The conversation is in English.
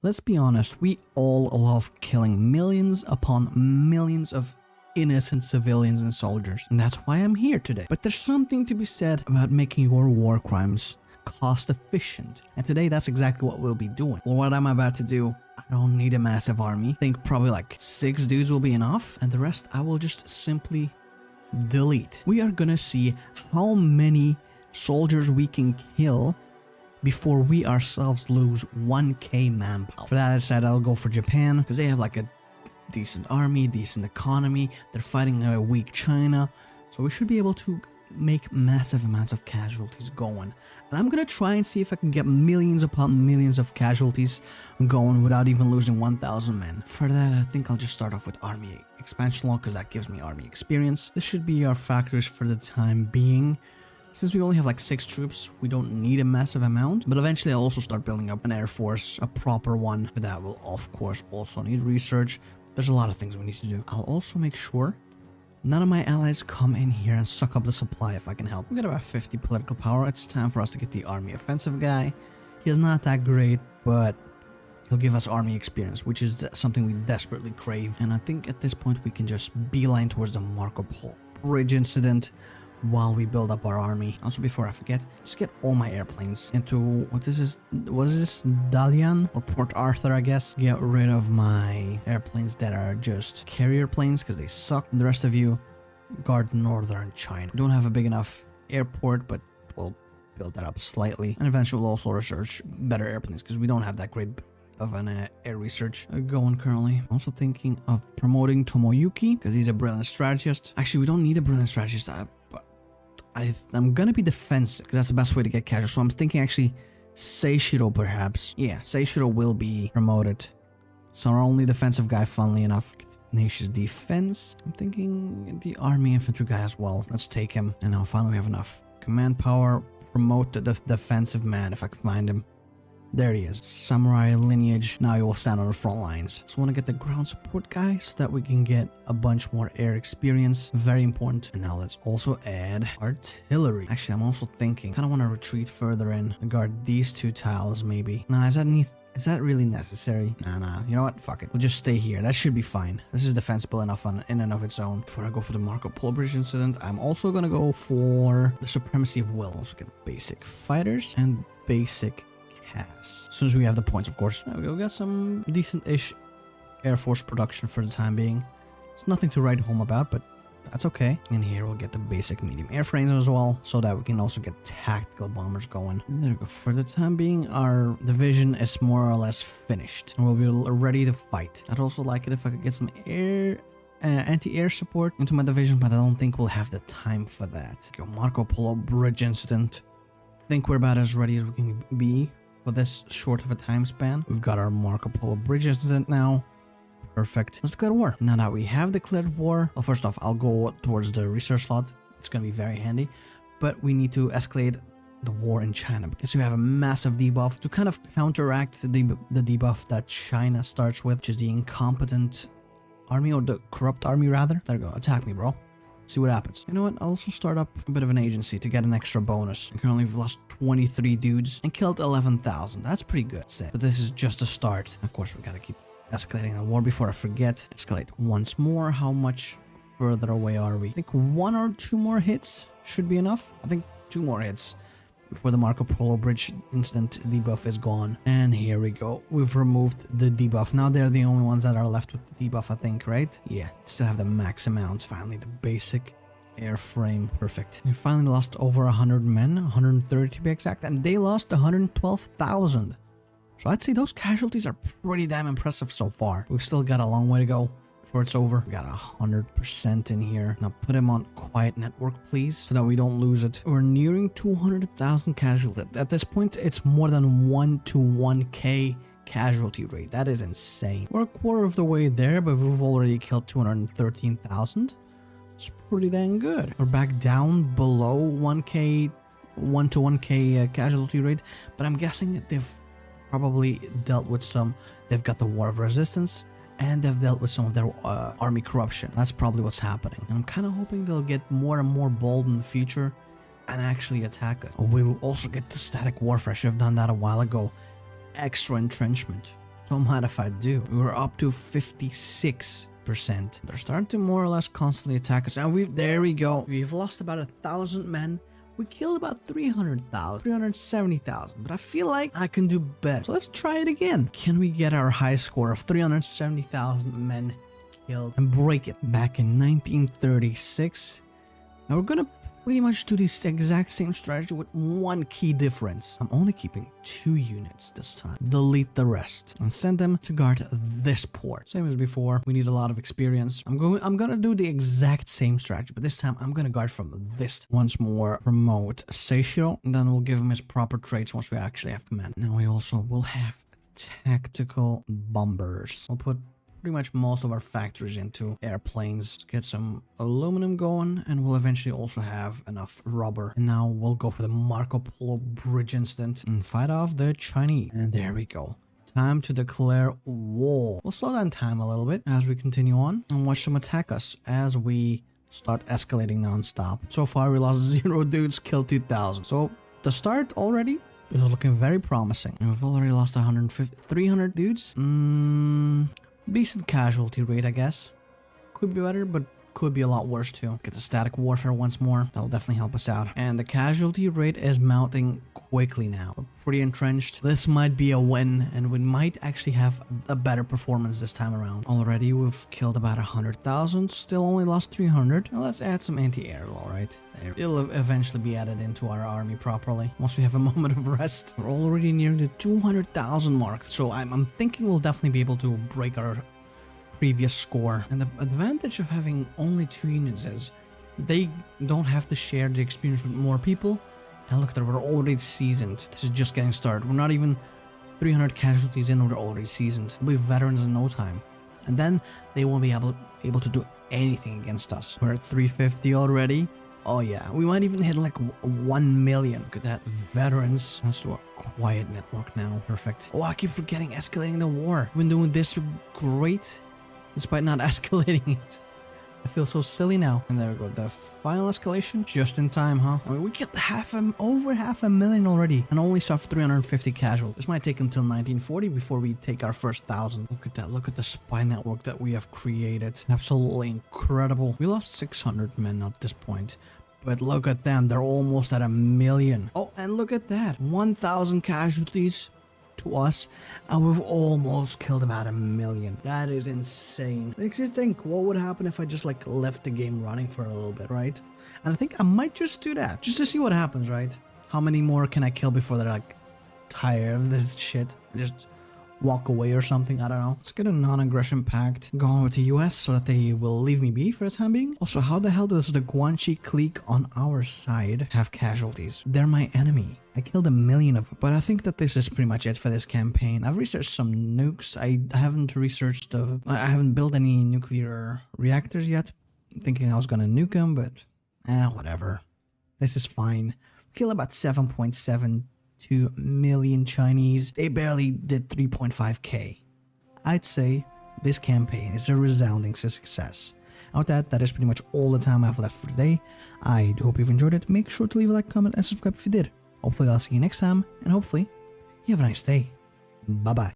Let's be honest, we all love killing millions upon millions of innocent civilians and soldiers, and that's why I'm here today. But there's something to be said about making your war crimes cost efficient, and today that's exactly what we'll be doing. For what I'm about to do, I don't need a massive army. I think probably like 6 dudes will be enough, and the rest I will just simply delete. We are gonna see how many soldiers we can kill before we ourselves lose 1k manpower. For that I said I'll go for Japan, because they have like a decent army, decent economy, they're fighting a weak China, so we should be able to make massive amounts of casualties going. And I'm gonna try and see if I can get millions upon millions of casualties going without even losing 1,000 men. For that I think I'll just start off with army expansion law, because that gives me army experience. This should be our factors for the time being. Since we only have like 6 troops, we don't need a massive amount, but eventually I'll also start building up an air force, a proper one. But that will of course also need research. There's a lot of things we need to do. I'll also make sure none of my allies come in here and suck up the supply if I can help. We got about 50 political power. It's time for us to get the army offensive guy. He is not that great, but he'll give us army experience, which is something we desperately crave. And I think at this point we can just beeline towards the Marco Polo Bridge incident while we build up our army. Also, before I forget, just get all my airplanes into what is this Dalian or Port Arthur, I guess. Get rid of my airplanes that are just carrier planes because they suck, and the rest of you guard northern China. We don't have a big enough airport, but we'll build that up slightly, and eventually we'll also research better airplanes because we don't have that great of an air research going currently. I'm also thinking of promoting Tomoyuki because he's a brilliant strategist. Actually, we don't need a brilliant strategist. I'm gonna be defensive because that's the best way to get casual. So I'm thinking actually Seishiro perhaps. Yeah, Seishiro will be promoted. So our only defensive guy, funnily enough. Tenacious defense. I'm thinking the army infantry guy as well. Let's take him. And now finally we have enough command power. Promote the defensive man if I can find him. There he is. Samurai lineage. Now he will stand on the front lines. So I want to get the ground support guy so that we can get a bunch more air experience. Very important. And now let's also add artillery. Actually, I'm also thinking, kind of want to retreat further in and guard these 2 tiles maybe. Nah, is that really necessary? Nah. You know what? Fuck it. We'll just stay here. That should be fine. This is defensible enough in and of its own. Before I go for the Marco Polo Bridge incident, I'm also going to go for the supremacy of will. Also get basic fighters and basic as soon as we have the points, of course. There we go. We got some decent-ish Air Force production for the time being. It's nothing to write home about, but that's okay. And here we'll get the basic medium airframes as well, so that we can also get tactical bombers going. And there we go. For the time being, our division is more or less finished, and we'll be ready to fight. I'd also like it if I could get some anti-air support into my division, but I don't think we'll have the time for that. Okay, Marco Polo Bridge incident. I think we're about as ready as we can be for this short of a time span. We've got our Marco Polo Bridge incident now. Perfect. Let's declare war. Now that we have declared war, well, first off, I'll go towards the research slot. It's going to be very handy. But we need to escalate the war in China because we have a massive debuff to kind of counteract the debuff that China starts with, which is the incompetent army, or the corrupt army rather. There we go. Attack me, bro. See what happens. You know what? I'll also start up a bit of an agency to get an extra bonus. Currently we've lost 23 dudes and killed 11,000. That's pretty good. But this is just a start. Of course, we gotta keep escalating the war. Before I forget, escalate once more. How much further away are we? I think 1 or 2 more hits should be enough. I think 2 more hits before the Marco Polo Bridge incident debuff is gone. And here we go. We've removed the debuff. Now they're the only ones that are left with the debuff, I think, right? Yeah, still have the max amount. Finally, the basic airframe. Perfect. We finally lost over 100 men, 130 to be exact, and they lost 112,000. So I'd say those casualties are pretty damn impressive so far. We've still got a long way to go before it's over. We got 100% in here. Now put him on quiet network, please, so that we don't lose it. We're nearing 200,000 casualties. At this point, it's more than 1 to 1k casualty rate. That is insane. We're a quarter of the way there, but we've already killed 213,000. It's pretty dang good. We're back down below 1 to 1k casualty rate, but I'm guessing that they've probably dealt with some. They've got the War of Resistance, and they've dealt with some of their army corruption. That's probably what's happening. And I'm kind of hoping they'll get more and more bold in the future and actually attack us. We'll also get the static warfare. I should have done that a while ago. Extra entrenchment Don't mind if I do. We were up to 56%. They're starting to more or less constantly attack us. And there we go. We've lost about 1,000 men. We killed about 300,000, 370,000, but I feel like I can do better. So let's try it again. Can we get our high score of 370,000 men killed and break it? Back in 1936. Now we're gonna pretty much do this exact same strategy with one key difference. I'm only keeping 2 units this time. Delete the rest and send them to guard this port. Same as before. We need a lot of experience. I'm gonna do the exact same strategy, but this time I'm gonna guard from this. Once more, promote Seishiro, and then we'll give him his proper traits once we actually have command. Now we also will have tactical bombers. We'll put pretty much most of our factories into airplanes. Let's get some aluminum going, and we'll eventually also have enough rubber. And now we'll go for the Marco Polo bridge incident and fight off the Chinese. And there we go. Time to declare war. We'll slow down time a little bit as we continue on and watch them attack us as we start escalating non-stop. So far we lost 0 dudes, killed 2,000. So the start already is looking very promising. And we've already lost 300 dudes. Decent casualty rate, I guess. Could be better, but could be a lot worse too. Get the static warfare once more. That'll definitely help us out. And the casualty rate is mounting quickly now. We're pretty entrenched. This might be a win, and we might actually have a better performance this time around. Already, we've killed about 100,000. Still only lost 300. Now let's add some anti-air, alright. It'll eventually be added into our army properly once we have a moment of rest. We're already near the 200,000 mark, so I'm thinking we'll definitely be able to break our previous score. And the advantage of having only 2 units is they don't have to share the experience with more people. And look, we're already seasoned. This is just getting started. We're not even 300 casualties in, we're already seasoned. We'll be veterans in no time. And then they won't be able to do anything against us. We're at 350 already. Oh yeah, we might even hit like 1 million. Look at that, veterans. Let's do a quiet network now. Perfect. Oh, I keep forgetting escalating the war. We've been doing this great, despite not escalating it. I feel so silly now. And there we go, the final escalation, just in time, huh? I mean, we get over half a million already, and only suffered 350 casualties. This might take until 1940 before we take our first 1,000. Look at that, look at the spy network that we have created. Absolutely incredible. We lost 600 men at this point, but look at them, they're almost at 1 million. Oh, and look at that, 1,000 casualties to us, and we've almost killed about 1 million. That is insane. Makes you think, what would happen if I just like left the game running for a little bit, right? And I think I might just do that, just to see what happens, right? How many more can I kill before they're like tired of this shit? Just walk away or something, I don't know. Let's get a non-aggression pact going with the US so that they will leave me be for the time being. Also, how the hell does the Guanxi clique on our side have casualties? They're my enemy. I killed 1 million of them. But I think that this is pretty much it for this campaign. I've researched some nukes. I haven't built any nuclear reactors yet. Thinking I was gonna nuke them, but whatever. This is fine. Kill about 7.72 million Chinese. They barely did 3.5k. I'd say this campaign is a resounding success. Out that is pretty much all the time I've left for today. I do hope you've enjoyed it. Make sure to leave a like, comment, and subscribe if you did. Hopefully I'll see you next time, and hopefully you have a nice day. Bye bye.